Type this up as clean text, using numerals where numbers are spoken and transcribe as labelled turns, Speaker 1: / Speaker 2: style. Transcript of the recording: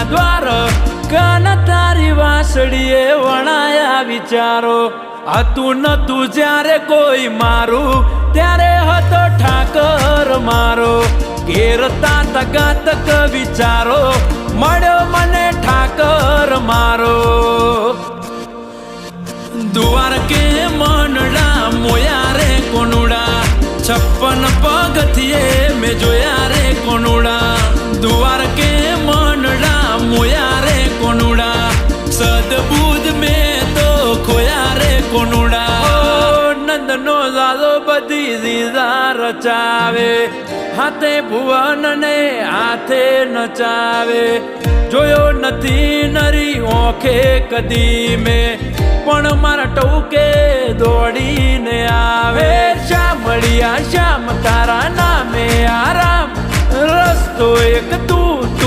Speaker 1: દ્વાર કાન તારી વાસળીએ વણાયા વિચારો હતું નતું જ્યારે કોઈ મારું ત્યારે હતો ઠાકર મારો ઘેરતા તગાતક વિચારો મળ્યો મને ઠાકર મારો દ્વારકે મનડા મોયા રે કોનુડા 56 પગથિયે મેં જોયા રે કોનુડા દ્વારકે મનડા મોયા રે કોનુડા સદબુદ્ધ મેં તો ખોયા રે કોનુડા નંદનો દાદો બધી દીદા રચાવે હાથે ભુવન ને હાથે નચાવે જોયો નથી નરી ઓંખે કદી મેં પણ મારા ટોકે દોડીને આવે શામળિયા શ્યામ તારા નામે આરામ રસ્તો એક તું